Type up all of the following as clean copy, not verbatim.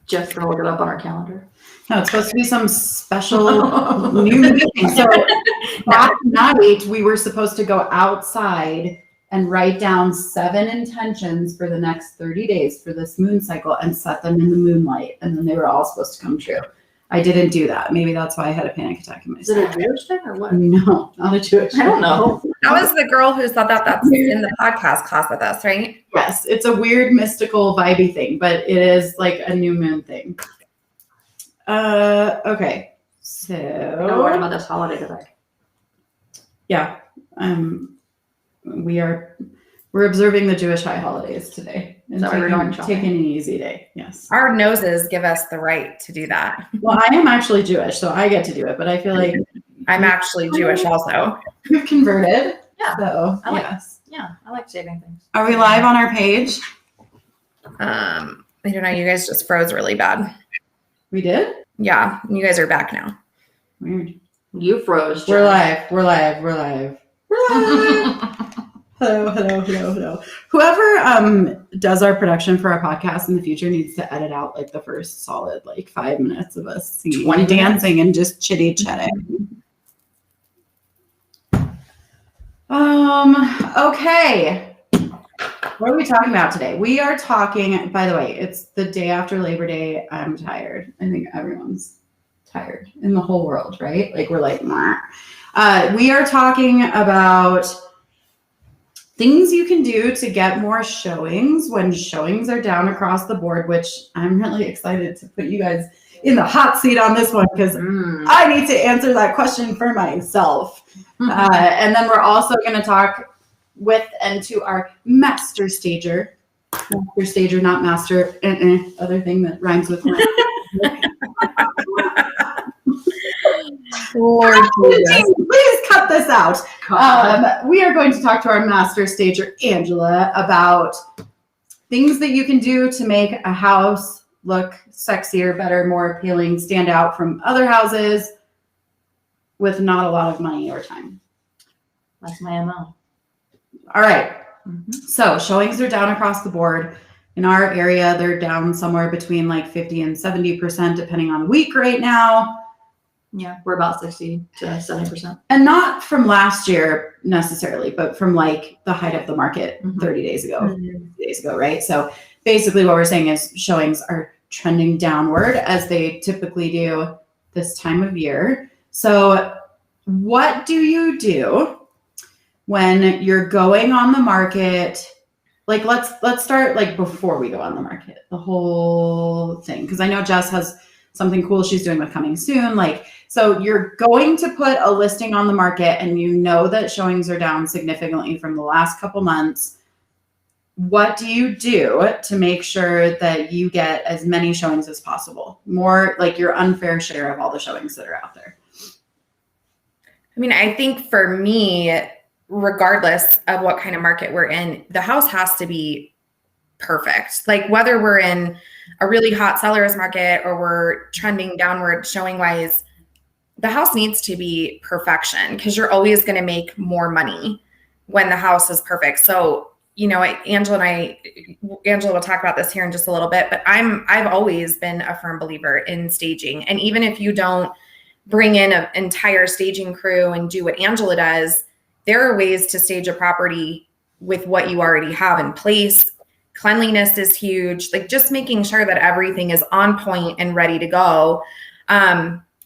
Just gonna look it up on our calendar. No, it's supposed to be some special new meeting. So that night we were supposed to go outside and write down 7 intentions for the next 30 days for this moon cycle and set them in the moonlight. And then they were all supposed to come true. I didn't do that. Maybe that's why I had a panic attack in my Is it a Jewish thing or what? No, not a Jewish thing. I don't know. That was the girl who said that's in the podcast class with us, right? Yes, it's a weird mystical vibey thing, but it is like a new moon thing. Okay. So No, what about this holiday today? yeah. We're observing the Jewish high holidays today. And So we're going shopping. taking an easy day. Yes. Our noses give us the right to do that. Well, I am actually Jewish, so I get to do it, but I feel like I'm actually Jewish also. you've converted. Yeah. So I like- yes. Yeah, I like saving things. Are we live on our page? I don't know. You guys just froze really bad. We did? Yeah, you guys are back now. Weird. You froze. We're Jen. live. We're live. We're live. We're live. Hello. Whoever does our production for our podcast in the future needs to edit out like the first solid 5 minutes of us singing, 20 minutes? dancing, and just chitty chatting. Okay. What are we talking about today? We are talking, by the way, it's the day after Labor Day. I'm tired. I think everyone's tired in the whole world, right? We're like, "Meh." We are talking about things you can do to get more showings when showings are down across the board, which I'm really excited to put you guys in the hot seat on this one because I need to answer that question for myself. And then we're also going to talk with and to our master stager, not master, other thing that rhymes with Lord Please cut this out. We are going to talk to our master stager, Angela, about things that you can do to make a house look sexier, better, more appealing, stand out from other houses with not a lot of money or time. That's my MO. All right. So showings are down across the board. In our area, they're down somewhere between 50 and 70%, depending on the week right now. Yeah, we're about 60 to 70%. And not from last year necessarily, but from the height of the market 30 days ago, 50 days ago, right? So basically what we're saying is showings are trending downward as they typically do this time of year. So what do you do when you're going on the market? Let's start before we go on the market, the whole thing. Because I know Jess has something cool she's doing with Coming Soon. So you're going to put a listing on the market and you know that showings are down significantly from the last couple months. What do you do to make sure that you get as many showings as possible? More your unfair share of all the showings that are out there. I mean, I think for me, regardless of what kind of market we're in, the house has to be perfect. Whether we're in a really hot seller's market or we're trending downward showing wise, the house needs to be perfection because you're always going to make more money when the house is perfect. So, Angela will talk about this here in just a little bit, but I've always been a firm believer in staging. And even if you don't bring in an entire staging crew and do what Angela does, there are ways to stage a property with what you already have in place. Cleanliness is huge. Just making sure that everything is on point and ready to go.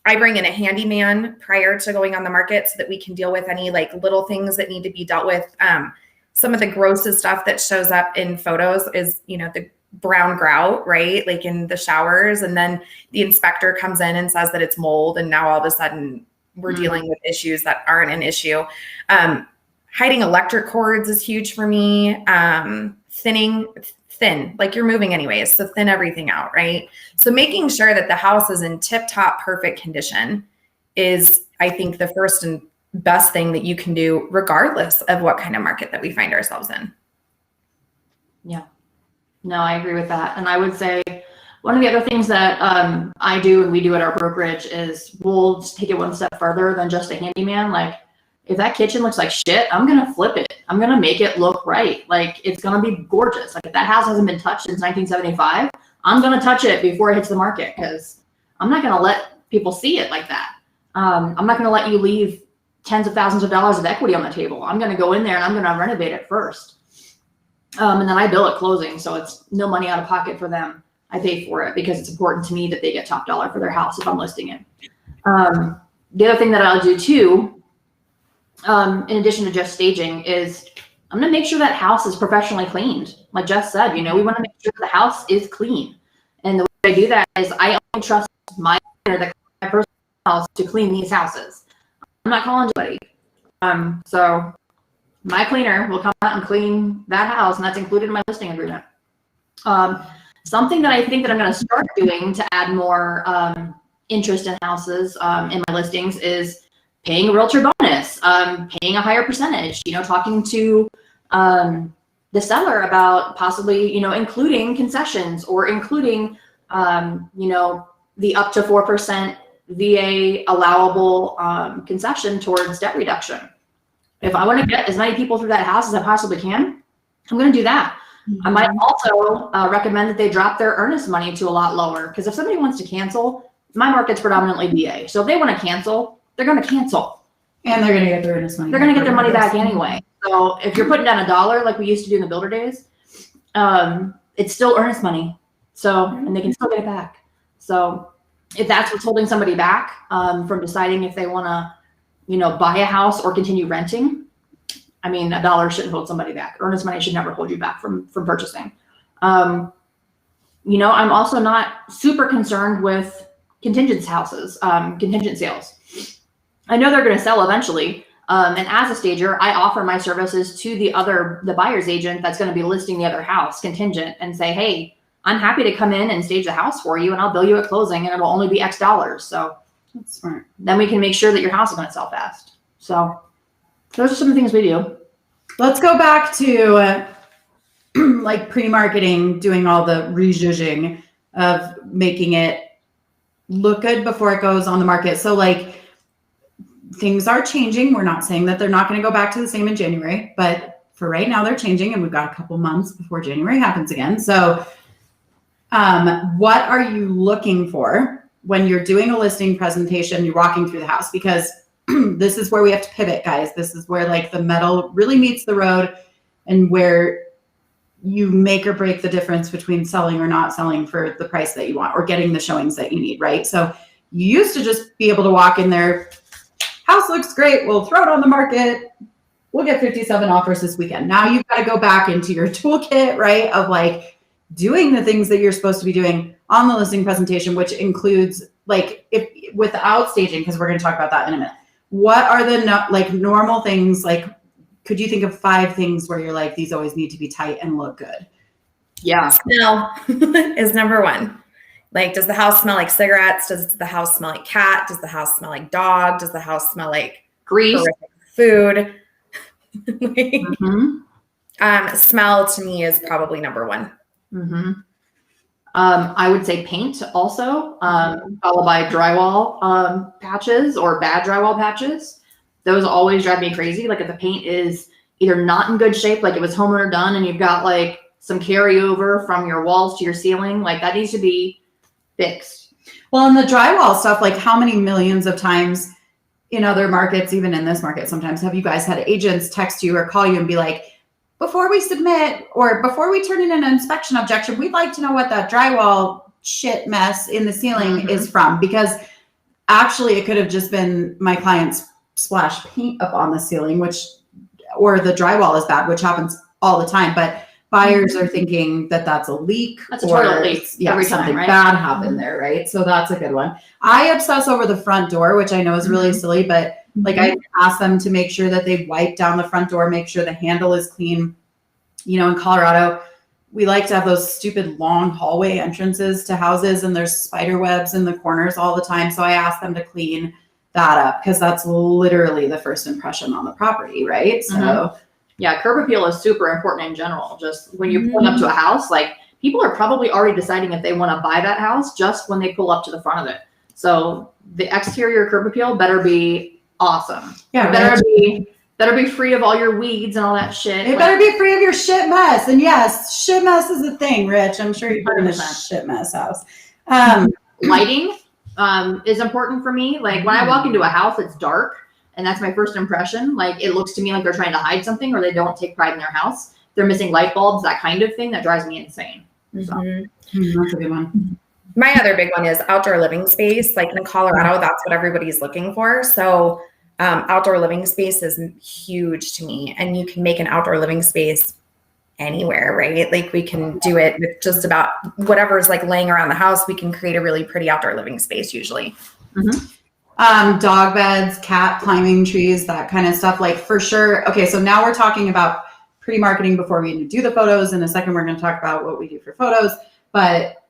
I bring in a handyman prior to going on the market so that we can deal with any little things that need to be dealt with. Some of the grossest stuff that shows up in photos is, the brown grout, right? In the showers. And then the inspector comes in and says that it's mold. And now all of a sudden we're dealing with issues that aren't an issue. Hiding electric cords is huge for me. Thin, you're moving anyways. So thin everything out, right? So making sure that the house is in tip-top perfect condition is, I think, the first and best thing that you can do regardless of what kind of market that we find ourselves in. Yeah. No, I agree with that. And I would say one of the other things that I do and we do at our brokerage is we'll just take it one step further than just a handyman. If that kitchen looks like shit, I'm going to flip it. I'm going to make it look right. It's going to be gorgeous. If that house hasn't been touched since 1975, I'm going to touch it before it hits the market because I'm not going to let people see it like that. I'm not going to let you leave tens of thousands of dollars of equity on the table. I'm going to go in there and I'm going to renovate it first. And then I bill at closing. So it's no money out of pocket for them. I pay for it because it's important to me that they get top dollar for their house if I'm listing it. The other thing that I'll do too, in addition to just staging, is I'm going to make sure that house is professionally cleaned. Like Jess said, we want to make sure the house is clean. And the way I do that is I only trust my personal house to clean these houses. I'm not calling anybody. So my cleaner will come out and clean that house, and that's included in my listing agreement. Something that I think that I'm going to start doing to add more interest in houses in my listings is paying a realtor bonus, paying a higher percentage, talking to the seller about possibly, including concessions or including, the up to 4% VA allowable concession towards debt reduction. If I want to get as many people through that house as I possibly can, I'm going to do that. I might also recommend that they drop their earnest money to a lot lower, because if somebody wants to cancel, my market's predominantly VA. So if they want to cancel, they're going to cancel. And they're going to get their earnest money. They're going to get their money back anyway. So if you're putting down $1 like we used to do in the builder days, it's still earnest money. So, and they can still get it back. So if that's what's holding somebody back from deciding if they want to, buy a house or continue renting, I mean, $1 shouldn't hold somebody back. Earnest money should never hold you back from purchasing. I'm also not super concerned with contingent houses, contingent sales. I know they're going to sell eventually. And as a stager, I offer my services to the buyer's agent that's going to be listing the other house contingent and say, hey, I'm happy to come in and stage the house for you and I'll bill you at closing and it'll only be X dollars. So that's smart. Then we can make sure that your house is going to sell fast. So those are some of the things we do. Let's go back to like pre-marketing, doing all the rejudging of making it look good before it goes on the market. So like things are changing. We're not saying that they're not going to go back to the same in January, but for right now they're changing and we've got a couple months before January happens again. So what are you looking for when you're doing a listing presentation, you're walking through the house? Because this is where we have to pivot, guys. This is where like the metal really meets the road and where you make or break the difference between selling or not selling for the price that you want or getting the showings that you need, right? So you used to just be able to walk in there, house looks great, we'll throw it on the market, we'll get 57 offers this weekend. Now you've got to go back into your toolkit, right, of like doing the things that you're supposed to be doing on the listing presentation, which includes like if without staging, because we're going to talk about that in a minute. What are the normal things? Like, could you think of 5 things where you're like, these always need to be tight and look good? Yeah. Smell is number one. Like, does the house smell like cigarettes? Does the house smell like cat? Does the house smell like dog? Does the house smell like Grease? Food? Mm-hmm. Smell to me is probably number one. Mm-hmm. I would say paint also, followed by drywall patches or bad drywall patches. Those always drive me crazy. Like if the paint is either not in good shape, like it was homeowner done and you've got like some carryover from your walls to your ceiling, like that needs to be fixed. Well, and the drywall stuff, like how many millions of times in other markets, even in this market, sometimes have you guys had agents text you or call you and be like, before we submit or before we turn in an inspection objection, we'd like to know what that drywall shit mess in the ceiling is from, because actually it could have just been my client's splash paint up on the ceiling, or the drywall is bad, which happens all the time. But buyers are thinking that that's a leak. That's a toilet leak. Yeah, every something time, right? bad happened there, right? So that's a good one. I obsess over the front door, which I know is really silly, but like I ask them to make sure that they wipe down the front door, make sure the handle is clean. In Colorado, we like to have those stupid long hallway entrances to houses and there's spider webs in the corners all the time. So I ask them to clean that up because that's literally the first impression on the property, right? So yeah, curb appeal is super important in general. Just when you're pulling up to a house, like people are probably already deciding if they want to buy that house just when they pull up to the front of it. So the exterior curb appeal better be awesome. Yeah, it better be Better be free of all your weeds and all that shit. It better be free of your shit mess. And yes, shit mess is a thing, Rich. I'm sure you've been in a 100%. shit mess house. Lighting is important for me. Like when I walk into a house, it's dark, and that's my first impression. Like it looks to me like they're trying to hide something, or they don't take pride in their house. They're missing light bulbs, that kind of thing. That drives me insane. That's a good one. My other big one is outdoor living space. Like in Colorado, that's what everybody's looking for. So outdoor living space is huge to me, and you can make an outdoor living space anywhere, right? Like we can do it with just about whatever's like laying around the house. We can create a really pretty outdoor living space usually. Dog beds, cat climbing trees, that kind of stuff. Like for sure. Okay, so now we're talking about pre-marketing before we even do the photos. In a second, we're going to talk about what we do for photos, but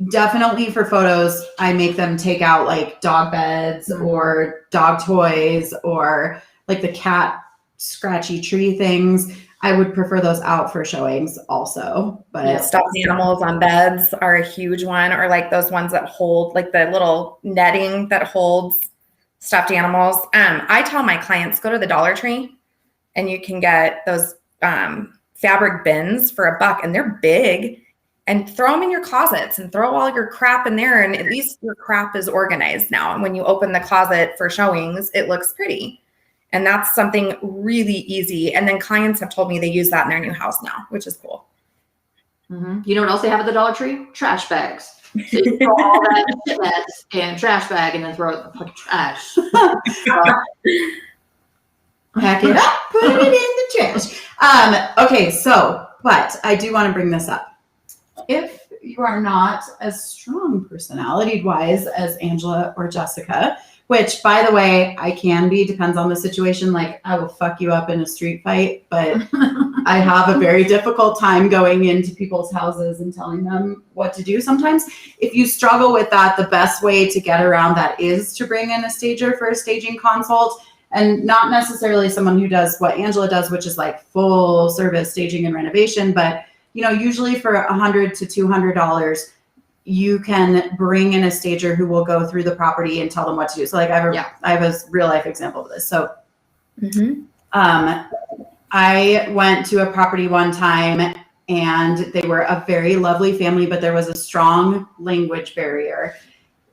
definitely for photos, I make them take out like dog beds or dog toys or like the cat scratchy tree things. I would prefer those out for showings also, but Stuffed animals on beds are a huge one, or like those ones that hold like the little netting that holds stuffed animals. I tell my clients, go to the Dollar Tree and you can get those fabric bins for $1, and they're big, and throw them in your closets and throw all your crap in there. And at least your crap is organized now. And when you open the closet for showings, it looks pretty. And that's something really easy. And then clients have told me they use that in their new house now, which is cool. You know what else they have at the Dollar Tree? Trash bags. So you throw all that shit mess in a trash bag and then throw it in the fucking trash. Pack it up, put it in the trash. Okay, so, but I do want to bring this up. If you are not as strong personality-wise as Angela or Jessica, which, by the way, I can be, depends on the situation. Like, I will fuck you up in a street fight, but I have a very difficult time going into people's houses and telling them what to do sometimes. If you struggle with that, the best way to get around that is to bring in a stager for a staging consult, and not necessarily someone who does what Angela does, which is like full service staging and renovation, but you know, usually for $100 to $200, you can bring in a stager who will go through the property and tell them what to do. So like I have a real life example of this. So I went to a property one time and they were a very lovely family, but there was a strong language barrier.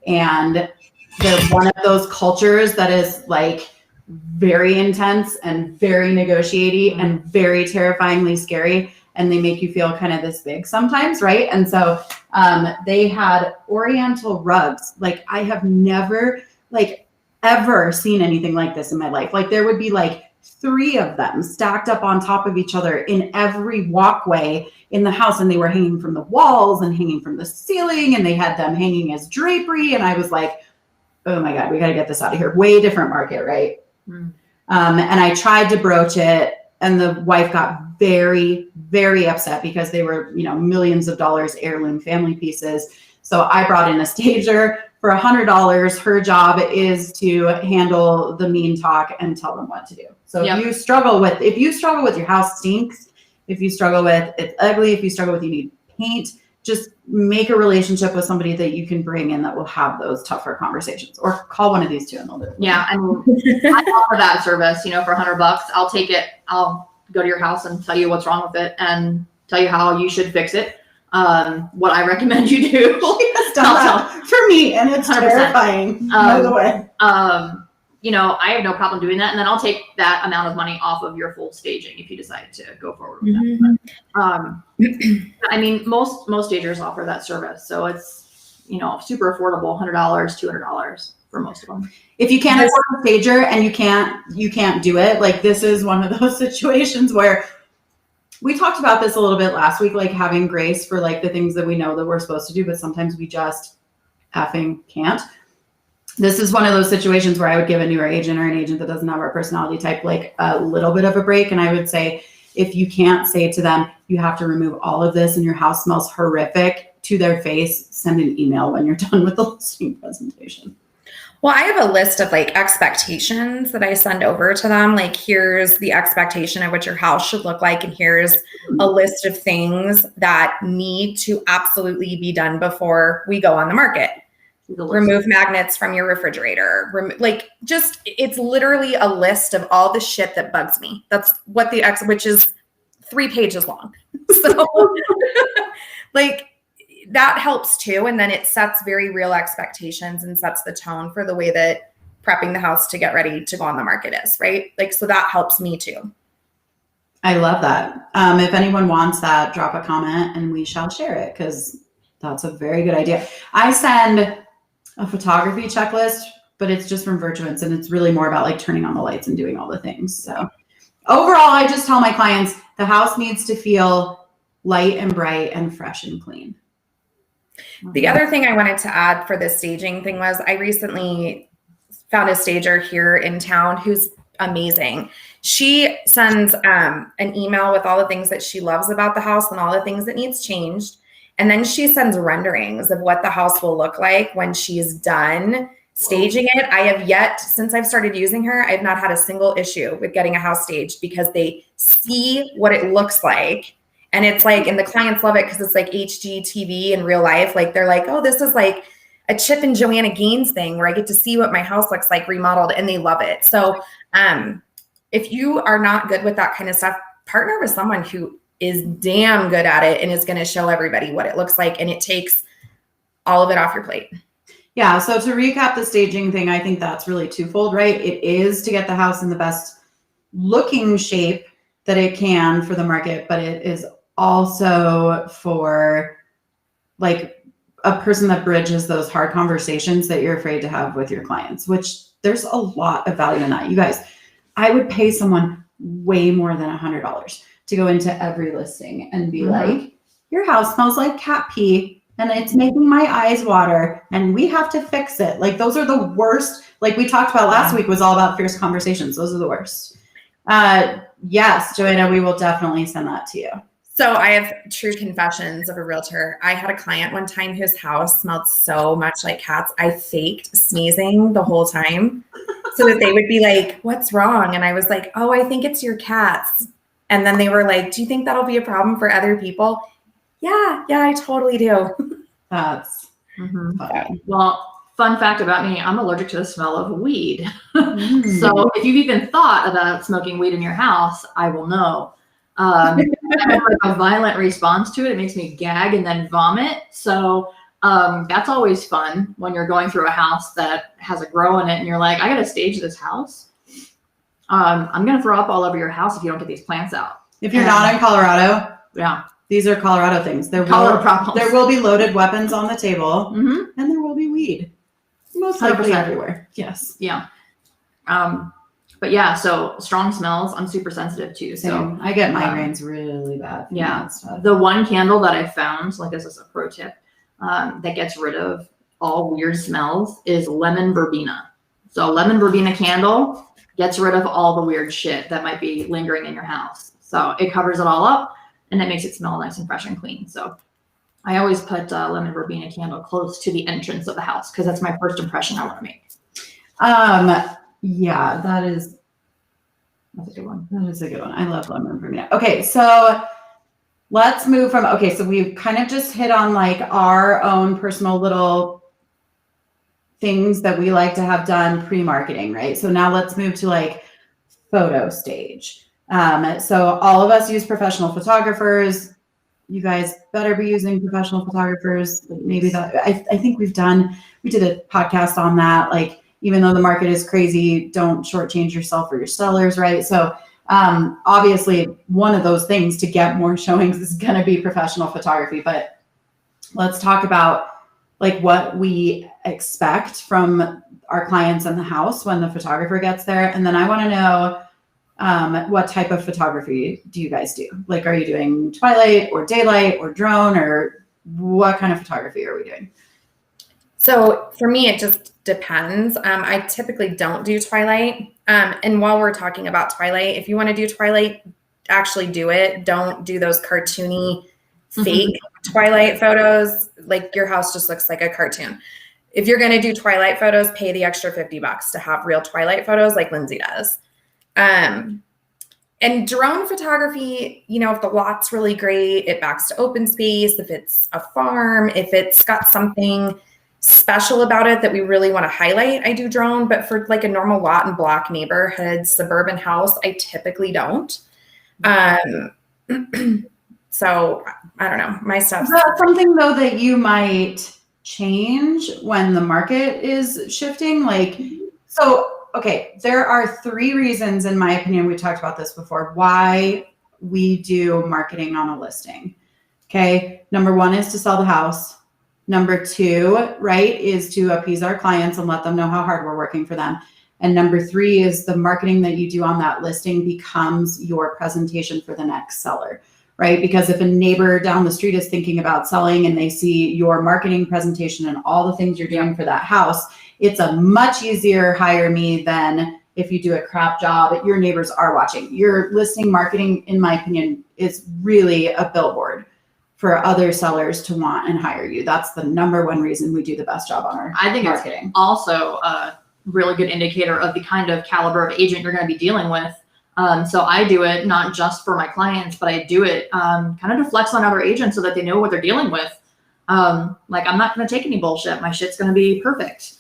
And they're one of those cultures that is like very intense and very negotiating and very terrifyingly scary. And they make you feel kind of this big sometimes, right? And so they had Oriental rugs. Like I have never like ever seen anything like this in my life. Like there would be like 3 of them stacked up on top of each other in every walkway in the house. And they were hanging from the walls and hanging from the ceiling, and they had them hanging as drapery. And I was like, oh my God, we got to get this out of here. Way different market, right? And I tried to broach it, and the wife got very, very upset because they were, you know, millions of dollars heirloom family pieces. So I brought in a stager for $100. Her job is to handle the mean talk and tell them what to do. So if you struggle with your house stinks, if you struggle with it's ugly, if you struggle with you need paint, just make a relationship with somebody that you can bring in that will have those tougher conversations, or call one of these 2 and they'll do it. Yeah. I mean, I offer that service, you know, for $100. I'll take it. I'll go to your house and tell you what's wrong with it and tell you how you should fix it. What I recommend you do. It's done that for me, and it's 100%. Terrifying, by the way. You know, I have no problem doing that. And then I'll take that amount of money off of your full staging if you decide to go forward with that. But, I mean, most stagers offer that service. So it's, you know, super affordable, $100, $200 for most of them. If you can't afford a stager and you can't do it, like this is one of those situations where we talked about this a little bit last week, like having grace for like the things that we know that we're supposed to do, but sometimes we just effing can't. This is one of those situations where I would give a newer agent or an agent that doesn't have our personality type like a little bit of a break. And I would say, if you can't say to them, you have to remove all of this and your house smells horrific to their face, send an email when you're done with the listing presentation. Well, I have a list of like expectations that I send over to them. Like, here's the expectation of what your house should look like. And here's a list of things that need to absolutely be done before we go on the market. remove magnets from your refrigerator. It's literally a list of all the shit that bugs me. That's what which is 3 pages long. So like that helps too. And then it sets very real expectations and sets the tone for the way that prepping the house to get ready to go on the market is, right? Like, so that helps me too. I love that. If anyone wants that, drop a comment and we shall share it, because that's a very good idea. I send a photography checklist, but it's just from Virtuance, and it's really more about like turning on the lights and doing all the things. So overall, I just tell my clients the house needs to feel light and bright and fresh and clean. The other thing I wanted to add for the staging thing was I recently found a stager here in town who's amazing. She sends an email with all the things that she loves about the house and all the things that needs changed. And then she sends renderings of what the house will look like when she's done staging it. I have yet, since I've started using her, I've not had a single issue with getting a house staged, because they see what it looks like. And it's like, and the clients love it because it's like HGTV in real life. Like they're like, oh, this is like a Chip and Joanna Gaines thing where I get to see what my house looks like remodeled, and they love it. So if you are not good with that kind of stuff, partner with someone who is damn good at it and is going to show everybody what it looks like, and it takes all of it off your plate. Yeah. So to recap the staging thing, I think that's really twofold, right? It is to get the house in the best looking shape that it can for the market, but it is also for like a person that bridges those hard conversations that you're afraid to have with your clients, which there's a lot of value in that. You guys, I would pay someone way more than $100 to go into every listing and be like, your house smells like cat pee and it's making my eyes water and we have to fix it. Like those are the worst. Like we talked about last week was all about fierce conversations. Those are the worst. Yes, Joanna, we will definitely send that to you. So I have true confessions of a realtor. I had a client one time whose house smelled so much like cats. I faked sneezing the whole time so that they would be like, what's wrong? And I was like, oh, I think it's your cats. And then they were like, do you think that'll be a problem for other people? Yeah, I totally do. That's fun. Well, fun fact about me, I'm allergic to the smell of weed. So if you've even thought about smoking weed in your house, I will know. I have like a violent response to it. It makes me gag and then vomit. So that's always fun when you're going through a house that has a grow in it and you're like, I got to stage this house. I'm going to throw up all over your house if you don't get these plants out. If you're not in Colorado, yeah, these are Colorado things. There will be loaded weapons on the table, and there will be weed. Most likely everywhere. Yes. Yeah. But yeah, so strong smells, I'm super sensitive to. So I get migraines really bad. Yeah. The one candle that I found, like this is a pro tip, that gets rid of all weird smells is lemon verbena. So lemon verbena candle gets rid of all the weird shit that might be lingering in your house. So it covers it all up and it makes it smell nice and fresh and clean. So I always put lemon verbena candle close to the entrance of the house because that's my first impression I want to make. Yeah, that's a good one. That is a good one. I love lemon verbena. Okay, so let's move from, so we've kind of just hit on like our own personal little things that we like to have done pre-marketing, right? So now let's move to like photo stage. So all of us use professional photographers. You guys better be using professional photographers. Maybe that, I think we did a podcast on that. Like, even though the market is crazy, don't shortchange yourself or your sellers, right? So obviously one of those things to get more showings is going to be professional photography, but let's talk about like what we expect from our clients in the house when the photographer gets there. And then I want to know what type of photography do you guys do? Like, are you doing twilight or daylight or drone, or what kind of photography are we doing? So for me, it just depends. I typically don't do twilight. And while we're talking about twilight, if you want to do twilight, actually do it. Don't do those cartoony fake twilight photos. Like your house just looks like a cartoon. If you're going to do twilight photos, pay the extra $50 to have real twilight photos like Lindsay does. And drone photography, if the lot's really great, it backs to open space. If it's a farm, if it's got something special about it that we really want to highlight, I do drone, but for like a normal lot and block neighborhood, suburban house, I typically don't. So I don't know, my stuff. Is that something though that you might change when the market is shifting? Like, so, okay, there are 3 reasons, in my opinion, we talked about this before, why we do marketing on a listing. Okay. Number 1 is to sell the house. Number 2, right, is to appease our clients and let them know how hard we're working for them. And number 3 is the marketing that you do on that listing becomes your presentation for the next seller, right? Because if a neighbor down the street is thinking about selling and they see your marketing presentation and all the things you're doing for that house, it's a much easier hire me than if you do a crap job. Your neighbors are watching. Your listing marketing, in my opinion, is really a billboard for other sellers to want and hire you. That's the number 1 reason we do the best job on our marketing. It's also a really good indicator of the kind of caliber of agent you're going to be dealing with. So I do it not just for my clients, but I do it kind of to flex on other agents so that they know what they're dealing with. Like, I'm not going to take any bullshit. My shit's going to be perfect.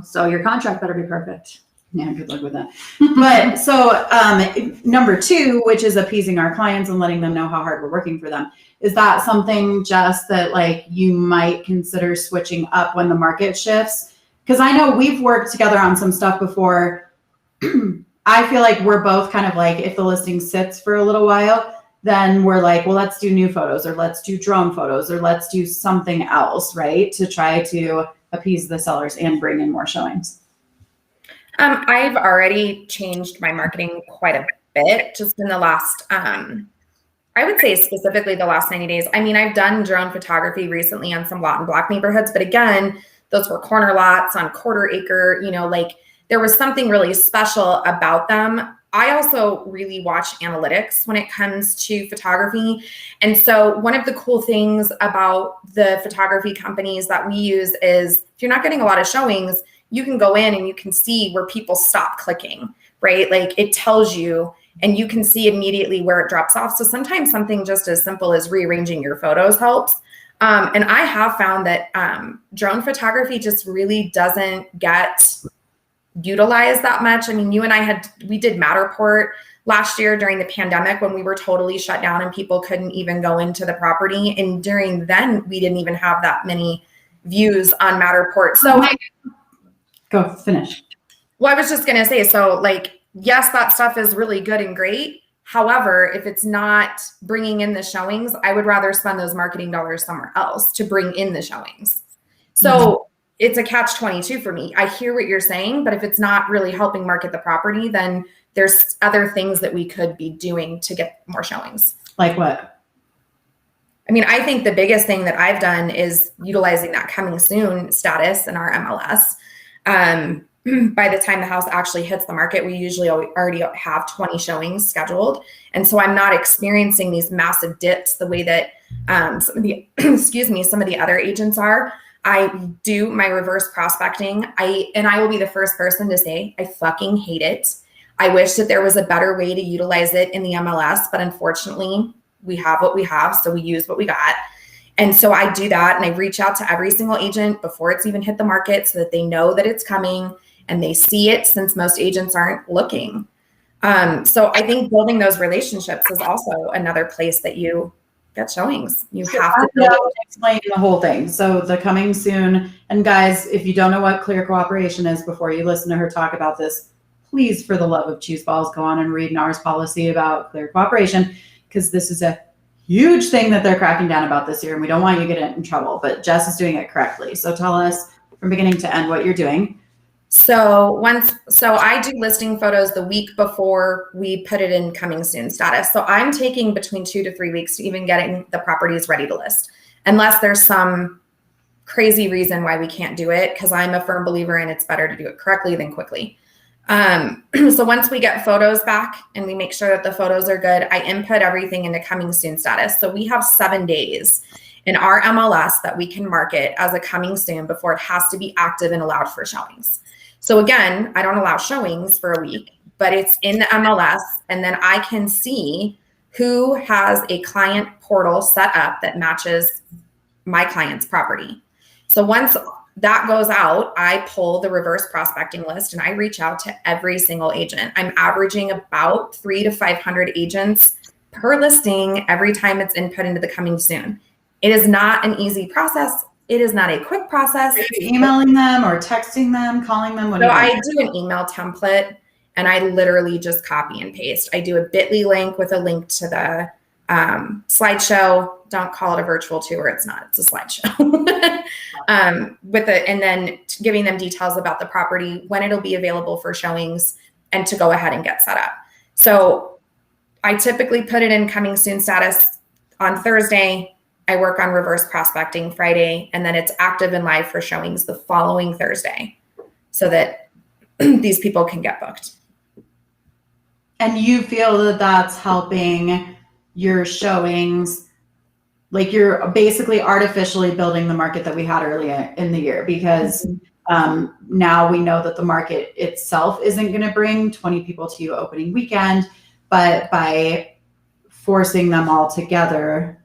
So your contract better be perfect. Yeah, good luck with that. But so number 2, which is appeasing our clients and letting them know how hard we're working for them. Is that something, Jess, that like you might consider switching up when the market shifts? Because I know we've worked together on some stuff before. I feel like we're both kind of like, if the listing sits for a little while, then we're like, well, let's do new photos, or let's do drone photos, or let's do something else, right? To try to appease the sellers and bring in more showings. I've already changed my marketing quite a bit just in the last, I would say specifically the last 90 days. I mean, I've done drone photography recently on some lot and block neighborhoods, but again, those were corner lots on quarter acre, like there was something really special about them. I also really watch analytics when it comes to photography. And so one of the cool things about the photography companies that we use is if you're not getting a lot of showings, you can go in and you can see where people stop clicking, right? Like it tells you, and you can see immediately where it drops off. So sometimes something just as simple as rearranging your photos helps. And I have found that drone photography just really doesn't get utilized that much. I mean, you and we did Matterport last year during the pandemic when we were totally shut down and people couldn't even go into the property. And during then, we didn't even have that many views on Matterport. So go finish. Well, I was just going to say, so like, yes, that stuff is really good and great. However, if it's not bringing in the showings, I would rather spend those marketing dollars somewhere else to bring in the showings. So it's a catch-22 for me. I hear what you're saying, but if it's not really helping market the property, then there's other things that we could be doing to get more showings. Like what? I mean, I think the biggest thing that I've done is utilizing that coming soon status in our MLS. By the time the house actually hits the market, we usually already have 20 showings scheduled. And so I'm not experiencing these massive dips the way that some of the, some of the other agents are. I do my reverse prospecting. I will be the first person to say, I fucking hate it. I wish that there was a better way to utilize it in the MLS, but unfortunately we have what we have. So we use what we got. And so I do that. And I reach out to every single agent before it's even hit the market so that they know that it's coming and they see it, since most agents aren't looking. So I think building those relationships is also another place that you get showings. You have to explain the whole thing. So the coming soon, and guys, if you don't know what clear cooperation is before you listen to her talk about this, please, for the love of cheese balls, go on and read NAR's policy about clear cooperation, because this is a huge thing that they're cracking down about this year, and we don't want you to get in trouble, but Jess is doing it correctly. So tell us from beginning to end what you're doing. So I do listing photos the week before we put it in coming soon status. So I'm taking between 2 to 3 weeks to even getting the properties ready to list, unless there's some crazy reason why we can't do it, because I'm a firm believer in it's better to do it correctly than quickly. So once we get photos back and we make sure that the photos are good, I input everything into coming soon status. So we have 7 days in our MLS that we can market as a coming soon before it has to be active and allowed for showings. So again, I don't allow showings for a week, but it's in the MLS, and then I can see who has a client portal set up that matches my client's property. So once that goes out, I pull the reverse prospecting list and I reach out to every single agent. I'm averaging about 300 to 500 agents per listing every time it's input into the coming soon. It is not an easy process. It is not a quick process. Are you emailing them or texting them, calling them? What So do you I do? do an email template and I literally just copy and paste. I do a bit.ly link with a link to the slideshow. Don't call it a virtual tour. It's not. It's a slideshow. And then giving them details about the property, when it'll be available for showings, and to go ahead and get set up. So I typically put it in coming soon status on Thursday. I work on reverse prospecting Friday, and then it's active and live for showings the following Thursday so that these people can get booked. And you feel that that's helping your showings, like you're basically artificially building the market that we had earlier in the year, because now we know that the market itself isn't going to bring 20 people to you opening weekend, but by forcing them all together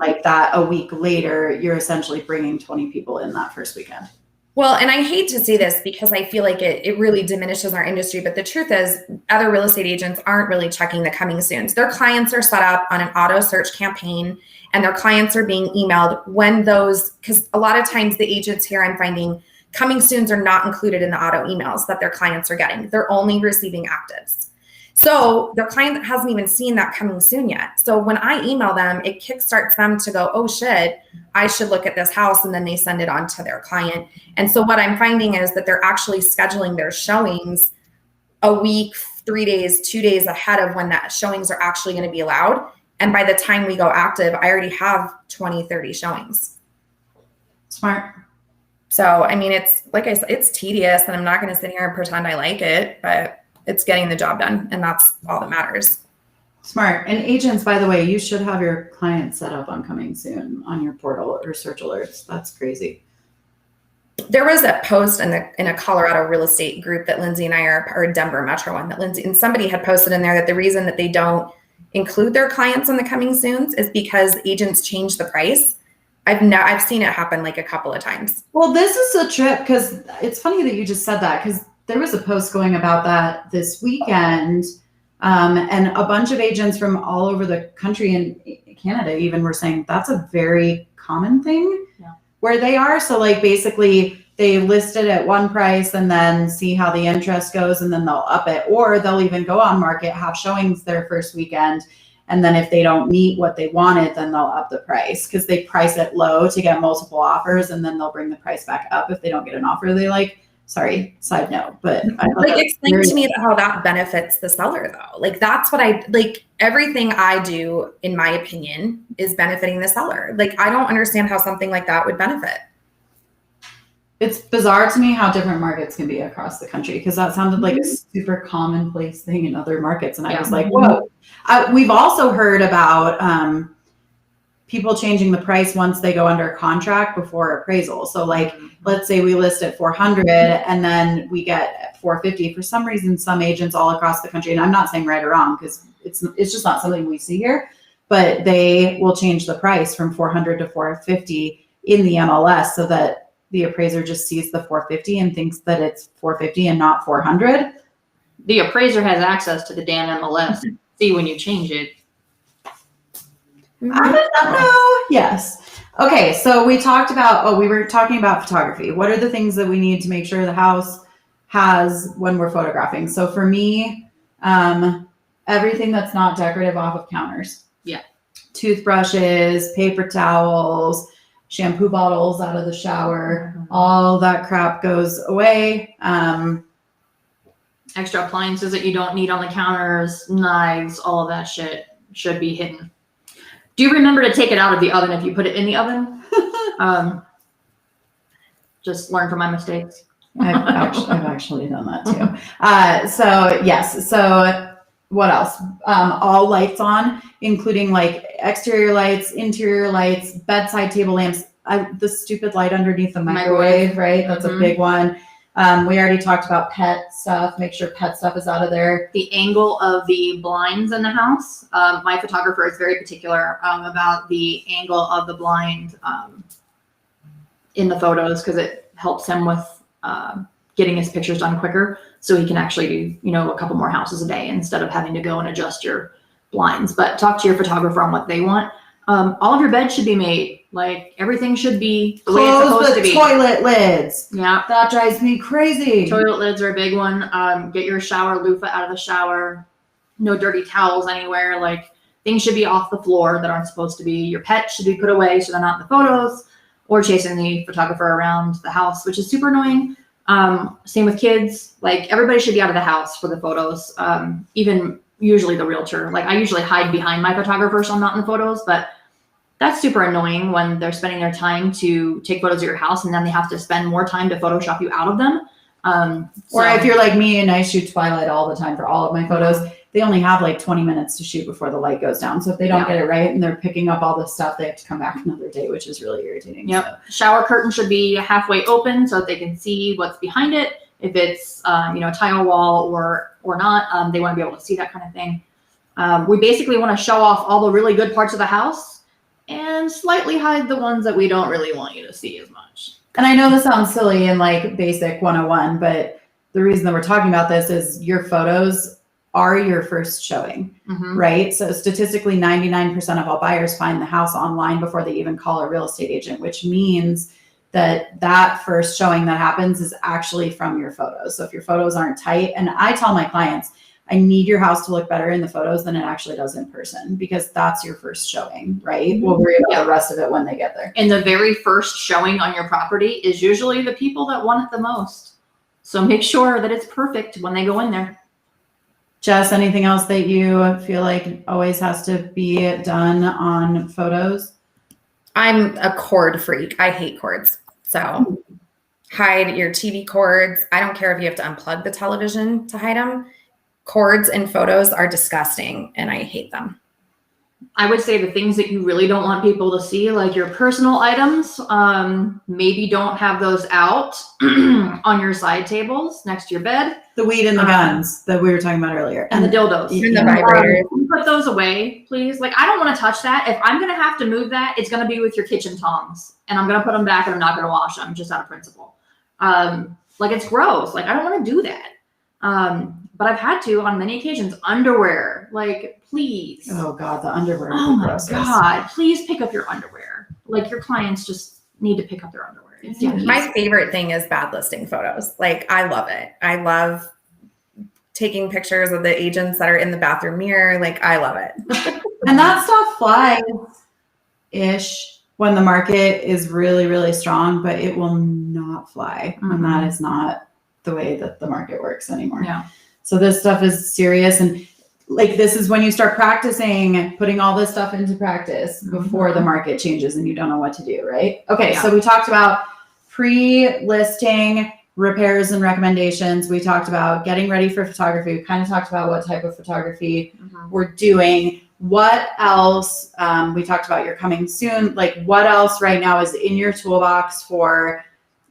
like that a week later, you're essentially bringing 20 people in that first weekend. Well, and I hate to say this because I feel like it really diminishes our industry, but the truth is other real estate agents aren't really checking the coming soons. Their clients are set up on an auto search campaign and their clients are being emailed when those, because a lot of times the agents here I'm finding coming soons are not included in the auto emails that their clients are getting. They're only receiving actives. So their client hasn't even seen that coming soon yet. So when I email them, it kickstarts them to go, oh shit, I should look at this house. And then they send it on to their client. And so what I'm finding is that they're actually scheduling their showings a week, 3 days, 2 days ahead of when that showings are actually going to be allowed. And by the time we go active, I already have 20, 30 showings. Smart. So, I mean, it's like I said, it's tedious and I'm not going to sit here and pretend I like it, but it's getting the job done. And that's all that matters. Smart. And agents, by the way, you should have your clients set up on coming soon on your portal or search alerts. That's crazy. There was a post in a Colorado real estate group that Lindsay and I are, or Denver Metro one that Lindsay, and somebody had posted in there that the reason that they don't include their clients on the coming soons is because agents change the price. I've seen it happen like a couple of times. Well, this is a trip, because it's funny that you just said that, because there was a post going about that this weekend. And a bunch of agents from all over the country and Canada even were saying that's a very common thing where they are. So like basically they list it at one price and then see how the interest goes and then they'll up it, or they'll even go on market, have showings their first weekend. And then if they don't meet what they wanted, then they'll up the price because they price it low to get multiple offers. And then they'll bring the price back up if they don't get an offer they like. Sorry, side note, but like explain to me how that benefits the seller though. Like that's what I like. Everything I do, in my opinion, is benefiting the seller. Like I don't understand how something like that would benefit. It's bizarre to me how different markets can be across the country, because that sounded like a super commonplace thing in other markets. And I was like, whoa. We've also heard about people changing the price once they go under contract before appraisal. So like, let's say we list at 400 and then we get 450. For some reason, some agents all across the country, and I'm not saying right or wrong because it's just not something we see here, but they will change the price from 400 to 450 in the MLS so that the appraiser just sees the 450 and thinks that it's 450 and not 400. The appraiser has access to the damn MLS and see when you change it. I don't know. Yes. Okay. So we talked about, we were talking about photography. What are the things that we need to make sure the house has when we're photographing? So for me, everything that's not decorative off of counters. Yeah. Toothbrushes, paper towels, shampoo bottles out of the shower, all that crap goes away. Extra appliances that you don't need on the counters, knives, all of that shit should be hidden. Do you remember to take it out of the oven if you put it in the oven? Just learn from my mistakes. I've actually done that too. So yes. So what else? All lights on, including like exterior lights, interior lights, bedside table lamps, the stupid light underneath the microwave, right? That's a big one. We already talked about pet stuff. Make sure pet stuff is out of there. The angle of the blinds in the house. My photographer is very particular about the angle of the blind in the photos because it helps him with getting his pictures done quicker. So he can actually do, you know, a couple more houses a day instead of having to go and adjust your blinds. But talk to your photographer on what they want. All of your beds should be made. Like everything should be the way it's supposed to be. Toilet lids. Yeah. That drives me crazy. Toilet lids are a big one. Get your shower loofah out of the shower. No dirty towels anywhere. Like things should be off the floor that aren't supposed to be. Your pets should be put away so they're not in the photos or chasing the photographer around the house, which is super annoying. Same with kids. Like everybody should be out of the house for the photos. Even usually the realtor. Like I usually hide behind my photographer so I'm not in the photos, but that's super annoying when they're spending their time to take photos of your house and then they have to spend more time to Photoshop you out of them. Or if you're like me and I shoot Twilight all the time for all of my photos, they only have like 20 minutes to shoot before the light goes down. So if they don't get it right and they're picking up all this stuff, they have to come back another day, which is really irritating. Yep. So. Shower curtain should be halfway open so that they can see what's behind it. If it's you know, a tile wall or not, they want to be able to see that kind of thing. We basically want to show off all the really good parts of the house and slightly hide the ones that we don't really want you to see as much. And I know this sounds silly and like basic 101, but the reason that we're talking about this is your photos are your first showing, right? So statistically, 99% of all buyers find the house online before they even call a real estate agent, which means that that first showing that happens is actually from your photos. So if your photos aren't tight, and I tell my clients, I need your house to look better in the photos than it actually does in person because that's your first showing, right? We'll worry about the rest of it when they get there. And the very first showing on your property is usually the people that want it the most. So make sure that it's perfect when they go in there. Jess, anything else that you feel like always has to be done on photos? I'm a cord freak. I hate cords. So hide your TV cords. I don't care if you have to unplug the television to hide them. Cords in photos are disgusting and I hate them. I would say the things that you really don't want people to see, like your personal items, maybe don't have those out on your side tables next to your bed. The weed and the guns that we were talking about earlier. And the dildos. And the vibrators. Put those away, please. Like, I don't want to touch that. If I'm going to have to move that, it's going to be with your kitchen tongs. And I'm going to put them back and I'm not going to wash them, just out of principle. Like, it's gross. Like, I don't want to do that. But I've had to on many occasions. Underwear, like, please. Oh God, the underwear. Oh my God, please pick up your underwear. Like, your clients just need to pick up their underwear. My favorite thing is bad listing photos. Like, I love it. I love taking pictures of the agents that are in the bathroom mirror. Like, I love it. And that stuff flies-ish when the market is really, really strong, but it will not fly. And that is not the way that the market works anymore. Yeah. So this stuff is serious. And like, this is when you start practicing, putting all this stuff into practice before the market changes and you don't know what to do, right? Okay. So we talked about pre-listing repairs and recommendations. We talked about getting ready for photography. We kind of talked about what type of photography we're doing. What else? We talked about your coming soon. Like, what else right now is in your toolbox for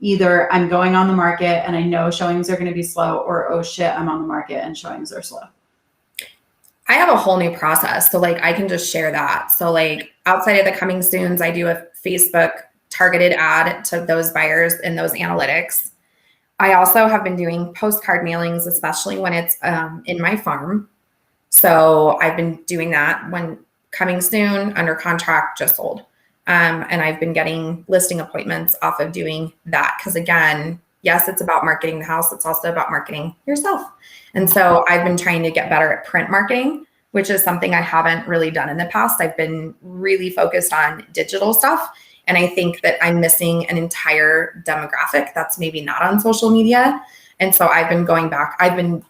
either I'm going on the market and I know showings are going to be slow, or, oh shit, I'm on the market and showings are slow? I have a whole new process. So like, I can just share that. So like, outside of the coming soons, I do a Facebook targeted ad to those buyers in those analytics. I also have been doing postcard mailings, especially when it's in my farm. So I've been doing that when coming soon, under contract, just sold. And I've been getting listing appointments off of doing that. Because again, yes, it's about marketing the house. It's also about marketing yourself. And so I've been trying to get better at print marketing, which is something I haven't really done in the past. I've been really focused on digital stuff. And I think that I'm missing an entire demographic that's maybe not on social media. And so I've been going back. I've been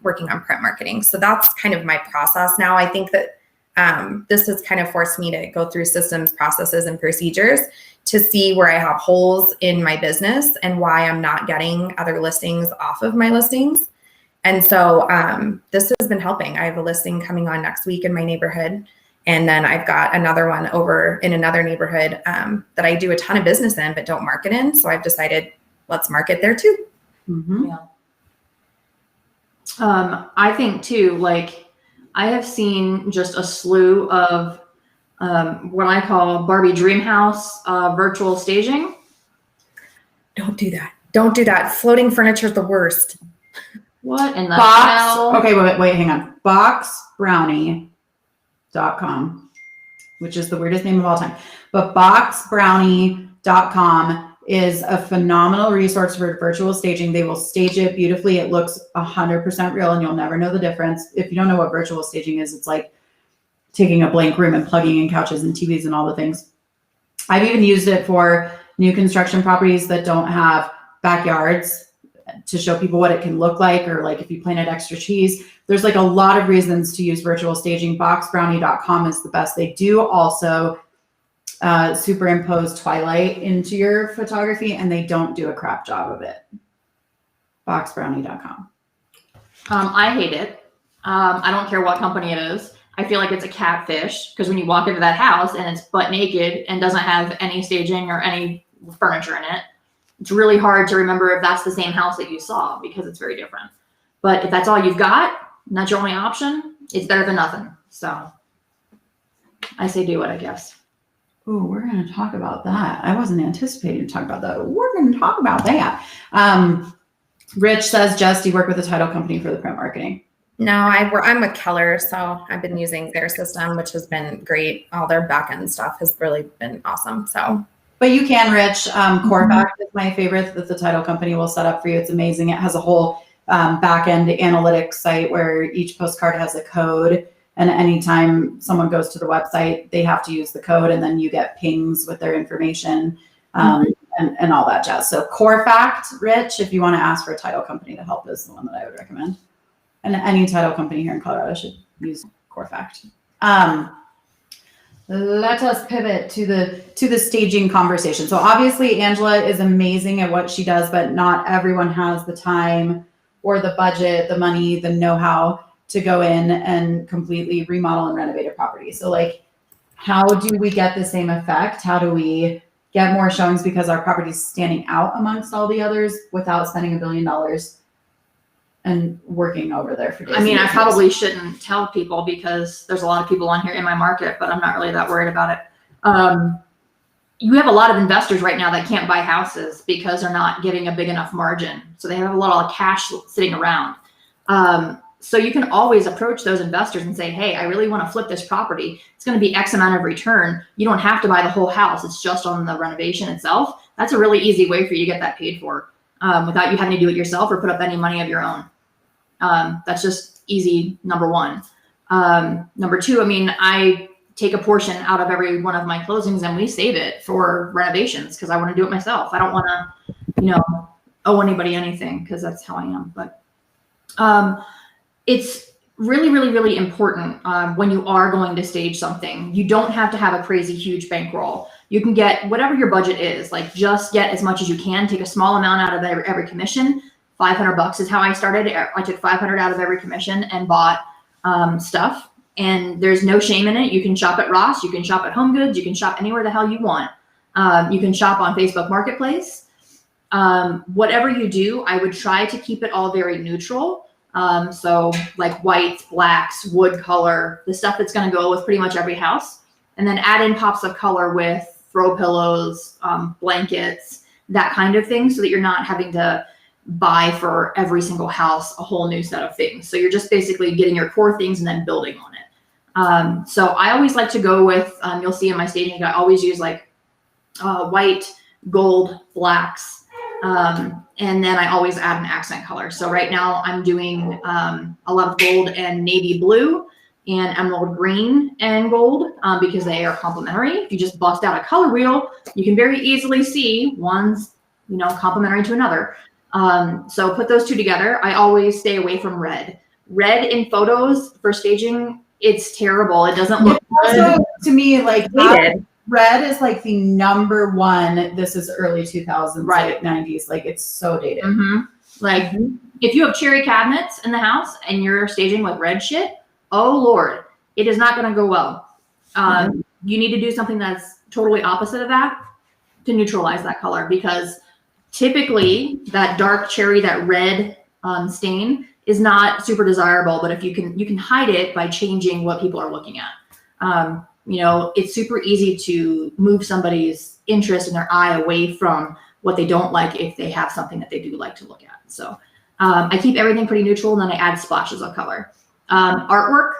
working on print marketing. So that's kind of my process now. I think that this has kind of forced me to go through systems, processes, and procedures to see where I have holes in my business and why I'm not getting other listings off of my listings. And so this has been helping. I have a listing coming on next week in my neighborhood. And then I've got another one over in another neighborhood that I do a ton of business in, but don't market in. So I've decided, let's market there too. Yeah. I think too, like, I have seen just a slew of what I call Barbie Dream House virtual staging. Don't do that. Don't do that. Floating furniture is the worst. What in the Box. hell? Okay, wait, hang on. Boxbrownie.com, which is the weirdest name of all time. But boxbrownie.com is a phenomenal resource for virtual staging. They will stage it beautifully. It looks 100% real, and you'll never know the difference. If you don't know what virtual staging is, it's like taking a blank room and plugging in couches and TVs and all the things. I've even used it for new construction properties that don't have backyards to show people what it can look like, or like if you planted extra trees. There's like a lot of reasons to use virtual staging. Boxbrownie.com is the best. They do also superimpose twilight into your photography, and they don't do a crap job of it. Boxbrownie.com. I hate it. I don't care what company it is. I feel like it's a catfish, because when you walk into that house and it's butt naked and doesn't have any staging or any furniture in it, it's really hard to remember if that's the same house that you saw, because it's very different. But if that's all you've got, and that's your only option, it's better than nothing. So I say do it, I guess. Ooh, we're going to talk about that. I wasn't anticipating to talk about that. We're going to talk about that. Rich says, Jess, do you work with a title company for the print marketing? No, I'm a Keller, so I've been using their system, which has been great. All their back end stuff has really been awesome. So, but you can, Rich. Corefact is my favorite that the title company will set up for you. It's amazing. It has a whole back end analytics site where each postcard has a code. And anytime someone goes to the website, they have to use the code, and then you get pings with their information and all that jazz. So Corefact, Rich, if you want to ask for a title company to help, is the one that I would recommend. And any title company here in Colorado should use Corefact. Let us pivot to the staging conversation. So obviously Angela is amazing at what she does, but not everyone has the time or the budget, the money, the know-how to go in and completely remodel and renovate a property. So like, how do we get the same effect? How do we get more showings because our property is standing out amongst all the others without spending $1 billion and working over there for days? I mean, I probably shouldn't tell people, because there's a lot of people on here in my market, but I'm not really that worried about it. You have a lot of investors right now that can't buy houses because they're not getting a big enough margin. So they have a lot of cash sitting around. So you can always approach those investors and say, hey, I really want to flip this property. It's going to be X amount of return. You don't have to buy the whole house. It's just on the renovation itself. That's a really easy way for you to get that paid for without you having to do it yourself or put up any money of your own. That's just easy, number one. Number two, I mean, I take a portion out of every one of my closings and we save it for renovations because I want to do it myself. I don't want to, owe anybody anything, because that's how I am. But it's really, really, really important when you are going to stage something. You don't have to have a crazy huge bankroll. You can get whatever your budget is, like just get as much as you can. Take a small amount out of every commission. $500 is how I started. I took $500 out of every commission and bought stuff. And there's no shame in it. You can shop at Ross. You can shop at Home Goods. You can shop anywhere the hell you want. You can shop on Facebook Marketplace. Whatever you do, I would try to keep it all very neutral. So like whites, blacks, wood color, the stuff that's going to go with pretty much every house. And then add in pops of color with throw pillows, blankets, that kind of thing, so that you're not having to buy for every single house a whole new set of things. So you're just basically getting your core things and then building on it. So I always like to go with, you'll see in my staging, I always use like white, gold, blacks, and then I always add an accent color. So right now I'm doing a lot of gold and navy blue and emerald green and gold because they are complementary. If you just bust out a color wheel, you can very easily see one's, complementary to another. So put those two together. I always stay away from red. Red in photos for staging, it's terrible. It doesn't look good. Also, to me, like red is like the number one. This is early 2000s, right? Like 90s. Like it's so dated. Mm-hmm. Like if you have cherry cabinets in the house and you're staging with red shit, oh Lord, it is not going to go well. You need to do something that's totally opposite of that to neutralize that color, because typically that dark cherry, that red stain is not super desirable. But if you can hide it by changing what people are looking at. It's super easy to move somebody's interest in their eye away from what they don't like if they have something that they do like to look at. So I keep everything pretty neutral, and then I add splashes of color. Artwork,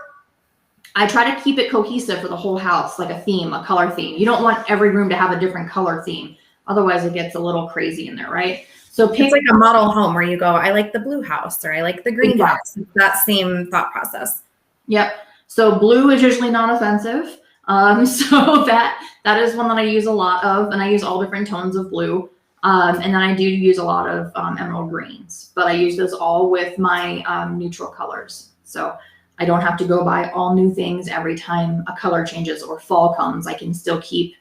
I try to keep it cohesive for the whole house, like a theme, a color theme. You don't want every room to have a different color theme. Otherwise it gets a little crazy in there, right? So pick It's like a model home where you go, I like the blue house or I like the green house. That same thought process. Yep. So blue is usually non-offensive. So that is one that I use a lot of, and I use all different tones of blue. And then I do use a lot of emerald greens, but I use those all with my neutral colors. So I don't have to go buy all new things every time a color changes or fall comes. I can still keep,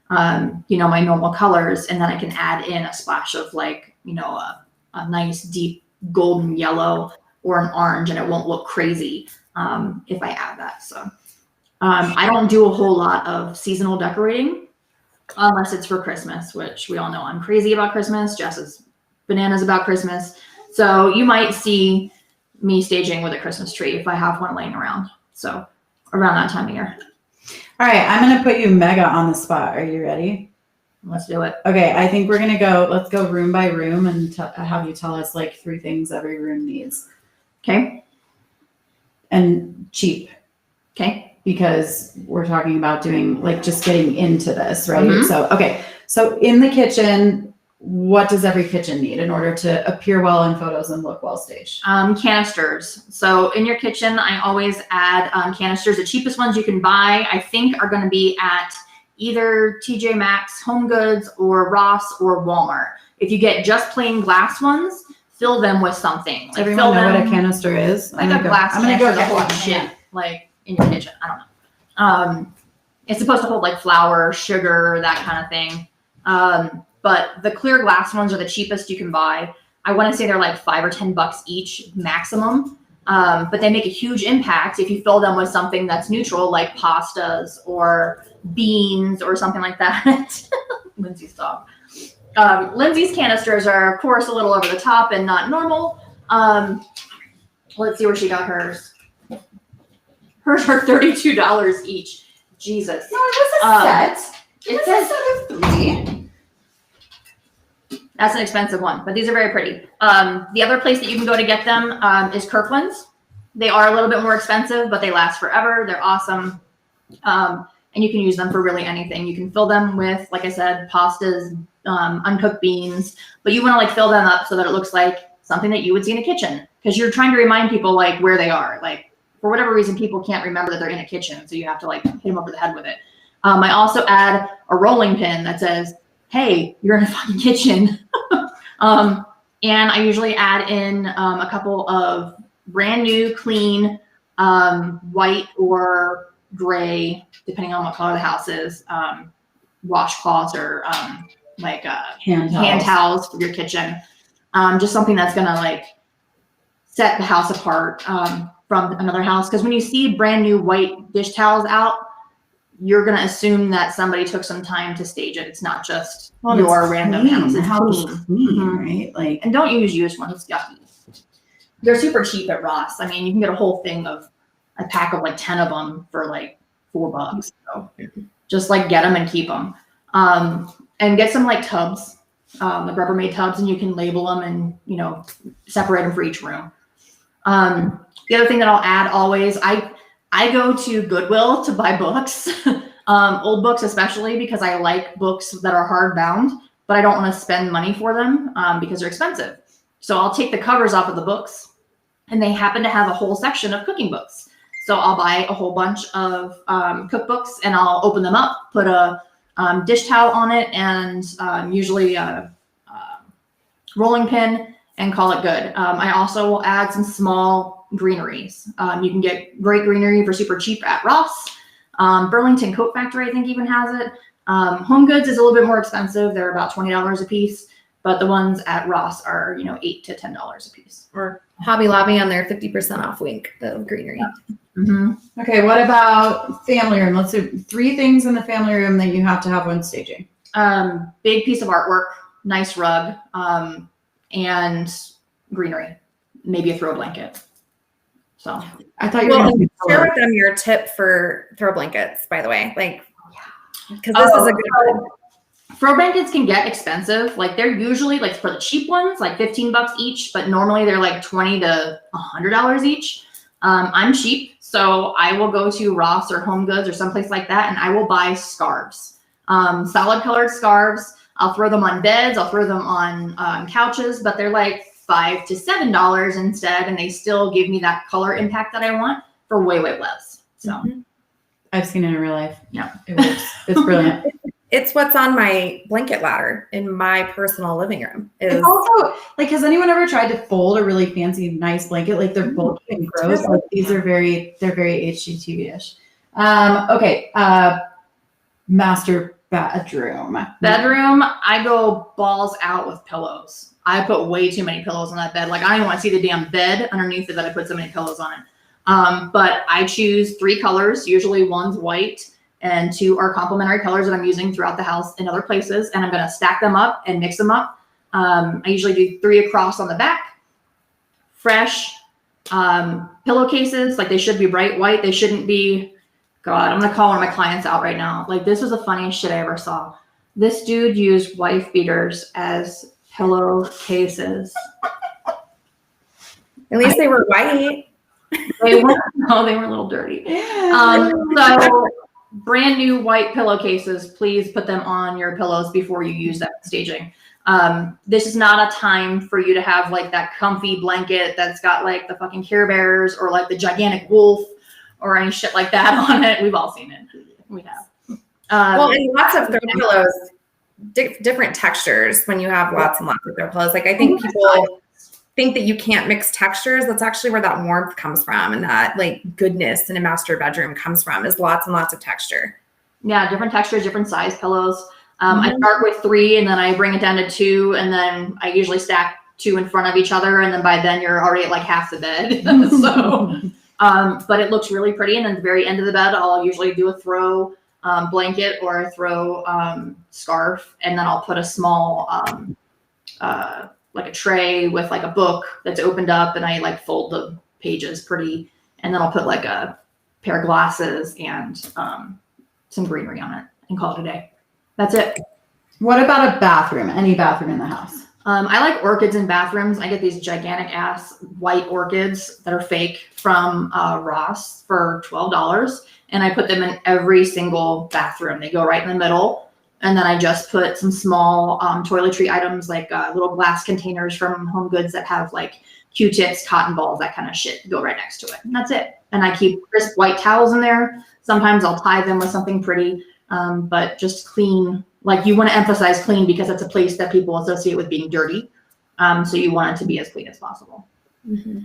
my normal colors, and then I can add in a splash of like, a nice deep golden yellow or an orange, and it won't look crazy if I add that. So I don't do a whole lot of seasonal decorating unless it's for Christmas, which we all know I'm crazy about Christmas. Jess is bananas about Christmas. So you might see me staging with a Christmas tree if I have one laying around. So around that time of year. All right, I'm going to put you mega on the spot. Are you ready? Let's do it. Okay, I think let's go room by room and have you tell us like 3 things every room needs. Okay. And cheap, Okay. because we're talking about doing like just getting into this, right? Mhm. So in the kitchen, what does every kitchen need in order to appear well in photos and look well staged? Canisters. So in your kitchen, I always add canisters. The cheapest ones you can buy, I think, are going to be at either TJ Maxx, Home Goods, or Ross or Walmart. If you get just plain glass ones, fill them with something. Does everyone know what a canister is? Like a glass canister to hold shit like in your kitchen. I don't know. It's supposed to hold like flour, sugar, that kind of thing. But the clear glass ones are the cheapest you can buy. I want to say they're like $5 or $10 each maximum. But they make a huge impact if you fill them with something that's neutral, like pastas or beans or something like that. Lindsay's dog. Lindsay's canisters are, of course, a little over the top and not normal. Let's see where she got hers. Hers are $32 each. Jesus. No, it was a set. It says a set of 3. That's an expensive one, but these are very pretty. The other place that you can go to get them is Kirkland's. They are a little bit more expensive, but they last forever. They're awesome. And you can use them for really anything. You can fill them with, like I said, pastas, uncooked beans, but you want to like fill them up so that it looks like something that you would see in a kitchen, because you're trying to remind people like where they are. Like for whatever reason, people can't remember that they're in a kitchen. So you have to like hit them over the head with it. I also add a rolling pin that says, hey, you're in a fucking kitchen. And I usually add in a couple of brand new, clean, white or gray, depending on what color the house is, washcloths or hand towels for your kitchen. Just something that's gonna like set the house apart from another house. Because when you see brand new white dish towels out, you're going to assume that somebody took some time to stage it. It's not just your random house. It's clean, right? Like, and don't use used ones. It's yucky. They're super cheap at Ross. I mean, you can get a whole thing of a pack of like 10 of them for like $4. So just like get them and keep them. And get some like tubs, the Rubbermaid tubs, and you can label them and, separate them for each room. The other thing that I'll add always, I go to Goodwill to buy books, old books especially, because I like books that are hardbound, but I don't want to spend money for them because they're expensive. So I'll take the covers off of the books, and they happen to have a whole section of cooking books. So I'll buy a whole bunch of cookbooks, and I'll open them up, put a dish towel on it, and usually a rolling pin, and call it good. I also will add some small greeneries. You can get great greenery for super cheap at Ross. Burlington Coat Factory, I think, even has it. Home Goods is a little bit more expensive. They're about $20 a piece, but the ones at Ross are, $8 to $10 a piece. Or Hobby Lobby on their 50% off link, the greenery. Mm-hmm. Okay, what about family room? Let's do 3 things in the family room that you have to have when staging. Big piece of artwork, nice rug, and greenery, maybe a throw blanket. So I thought you were going to share with them your tip for throw blankets, by the way, like, because this is a good one. throw blankets can get expensive. Like they're usually like for the cheap ones, like $15 each, but normally they're like $20 to $100 each. I'm cheap, so I will go to Ross or Home Goods or someplace like that, and I will buy scarves, solid colored scarves. I'll throw them on beds. I'll throw them on couches, but they're like $5 to $7 instead, and they still give me that color impact that I want for way, way less. So I've seen it in real life. Yeah. It works. It's brilliant. It's what's on my blanket ladder in my personal living room. It's also like, has anyone ever tried to fold a really fancy, nice blanket? Like they're bulky and gross. Like they're very HGTV-ish. Okay. Master bedroom. Bedroom, I go balls out with pillows. I put way too many pillows on that bed. Like I don't even want to see the damn bed underneath it that I put so many pillows on it. But I choose 3 colors. Usually one's white and 2 are complementary colors that I'm using throughout the house in other places. And I'm going to stack them up and mix them up. I usually do 3 across on the back. Fresh pillowcases, like they should be bright white. They shouldn't be, God, I'm going to call one of my clients out right now. Like this was the funniest shit I ever saw. This dude used wife beaters as pillowcases. At least they were white. They were a little dirty. So brand new white pillowcases, please put them on your pillows before you use that staging. This is not a time for you to have like that comfy blanket that's got like the fucking Care Bears or like the gigantic wolf or any shit like that on it. We've all seen it. We have. Well, and lots of throw pillows, different textures when you have lots and lots of throw pillows. Like I think people think that you can't mix textures. That's actually where that warmth comes from, and that like goodness in a master bedroom comes from, is lots and lots of texture. Yeah, different textures, different size pillows. I start with 3 and then I bring it down to 2, and then I usually stack 2 in front of each other, and then by then you're already at like half the bed. So but it looks really pretty. And then at the very end of the bed, I'll usually do a throw blanket or a throw scarf, and then I'll put a small like a tray with like a book that's opened up, and I like fold the pages pretty, and then I'll put like a pair of glasses and some greenery on it and call it a day. That's it. What about a bathroom? Any bathroom in the house? I like orchids in bathrooms. I get these gigantic ass white orchids that are fake from Ross for $12, and I put them in every single bathroom. They go right in the middle. And then I just put some small toiletry items, like little glass containers from Home Goods that have like Q-tips, cotton balls, that kind of shit, go right next to it. And that's it. And I keep crisp white towels in there. Sometimes I'll tie them with something pretty, but just clean. Like you want to emphasize clean because it's a place that people associate with being dirty. So you want it to be as clean as possible. Mm-hmm.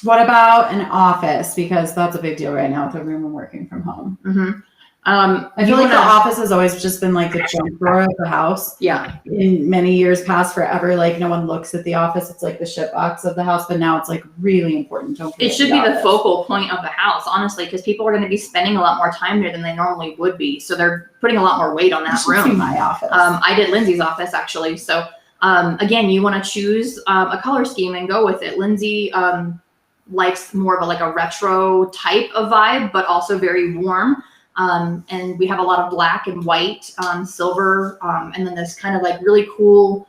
What about an office? Because that's a big deal right now with everyone working from home. Mm-hmm. I feel like the office has always just been like the junk drawer of the house. Yeah. In many years past, forever, like no one looks at the office. It's like the shit box of the house, but now it's like really important. It should be the focal point of the house, honestly, because people are going to be spending a lot more time there than they normally would be. So they're putting a lot more weight on that room. My office. I did Lindsay's office actually. So again, you want to choose a color scheme and go with it. Lindsay likes more of a retro type of vibe, but also very warm. And we have a lot of black and white, silver, and then this kind of like really cool,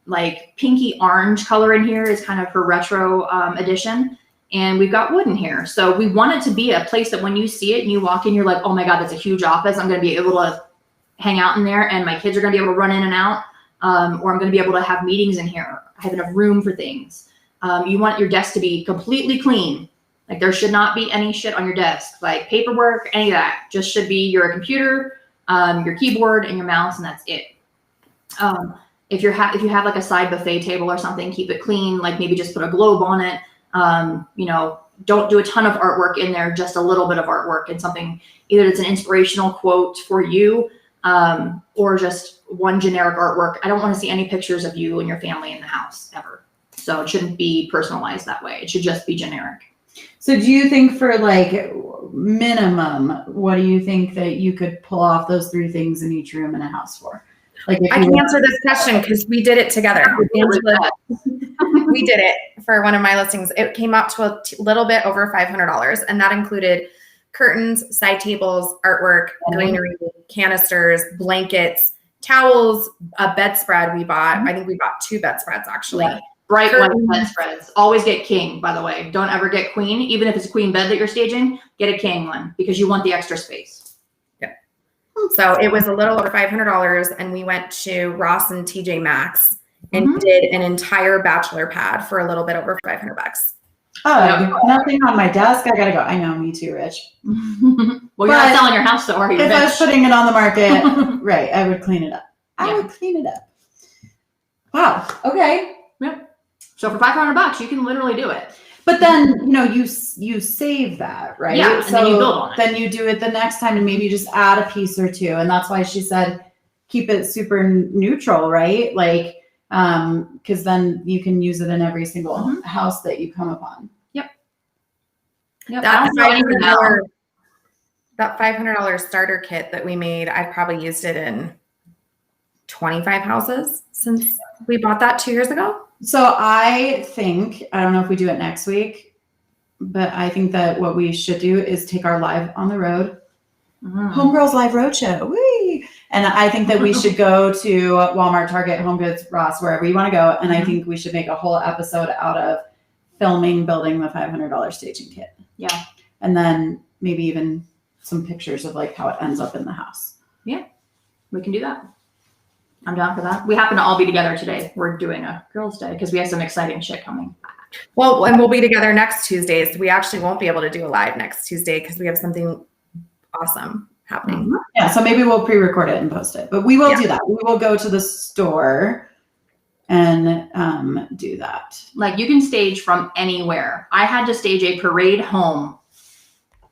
like pinky orange color in here is kind of her retro edition. And we've got wood in here. So we want it to be a place that when you see it and you walk in, you're like, oh my God, that's a huge office. I'm going to be able to hang out in there, and my kids are going to be able to run in and out. Or I'm going to be able to have meetings in here. I have enough room for things. You want your desk to be completely clean. Like there should not be any shit on your desk, like paperwork, any of that. Just should be your computer, your keyboard, and your mouse, and that's it. If you have like a side buffet table or something, keep it clean. Like maybe just put a globe on it. Don't do a ton of artwork in there, just a little bit of artwork and something. Either it's an inspirational quote for you, or just one generic artwork. I don't want to see any pictures of you and your family in the house ever. So it shouldn't be personalized that way. It should just be generic. So do you think for like minimum, what do you think that you could pull off those 3 things in each room in a house for? Like I can answer this question because we did it together. Angela, we did it for one of my listings. It came out to a little bit over $500, and that included curtains, side tables, artwork, greenery, canisters, blankets, towels, a bedspread we bought. I think we bought 2 bedspreads actually. Yeah. Bright white Curtains. bedspreads. Always get king, by the way. Don't ever get queen. Even if it's a queen bed that you're staging, get a king one because you want the extra space. So it was a little over $500, and we went to Ross and TJ Maxx and Mhm. did an entire bachelor pad for a little bit over $500. Oh, nothing on my desk. I gotta go. I know, me too, Rich. Well, you're But not selling your house, though, are you? If I was bitch? putting it on the market, right, I would clean it up. I Yeah. would clean it up. Wow. Okay. So for $500, you can literally do it. But then, you know, you save that, right? Yeah, and so then you build on it. Then you do it the next time and maybe you just add a piece or two. And that's why she said keep it super neutral, right? Like, because then you can use it in every single Mhm. house that you come upon. Yep, I That don't know anything else. that $500 starter kit that we made, I've probably used it in 25 houses since we bought that 2 years ago. So I think, I don't know if we do it next week, but I think that what we should do is take our live on the road, Mhm. Homegirls Live Roadshow. Whee! And I think that we should go to Walmart, Target, Home Goods, Ross, wherever you want to go. And I Mhm. think we should make a whole episode out of filming building the $500 staging kit. Yeah. And then maybe even some pictures of like how it ends up in the house. We can do that. I'm down for that. We happen to all be together today. We're doing a girls' day because we have some exciting shit coming. Well, and we'll be together next Tuesday. So we actually won't be able to do a live next Tuesday because we have something awesome happening. Yeah. So maybe we'll pre-record it and post it, but we will Yeah. do that. We will go to the store and do that. Like you can stage from anywhere. I had to stage a parade home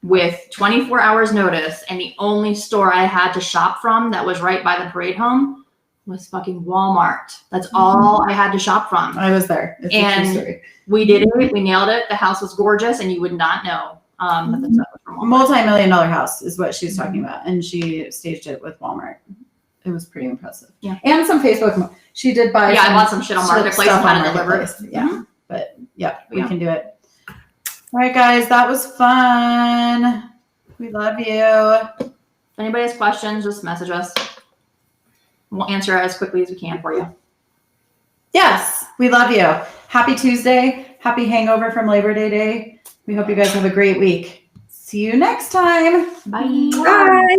with 24 hours notice, and the only store I had to shop from that was right by the parade home was fucking Walmart. That's all I had to shop from. I was there. It's a And- true story. We did it. We nailed it. The house was gorgeous, and you would not know that the stuff was from Walmart. Multi-million-dollar house is what she's talking about, and she staged it with Walmart. It was pretty impressive. Yeah. And some Facebook. She did buy. Yeah, I bought some shit on Marketplace and stuff on had it delivered. Marketplace. Yeah, but yeah, we Yeah. can do it. All right, guys, that was fun. We love you. If anybody has questions, just message us. We'll answer as quickly as we can for you. Yes, we love you. Happy Tuesday. Happy hangover from Labor Day. We hope you guys have a great week. See you next time. Bye. Bye.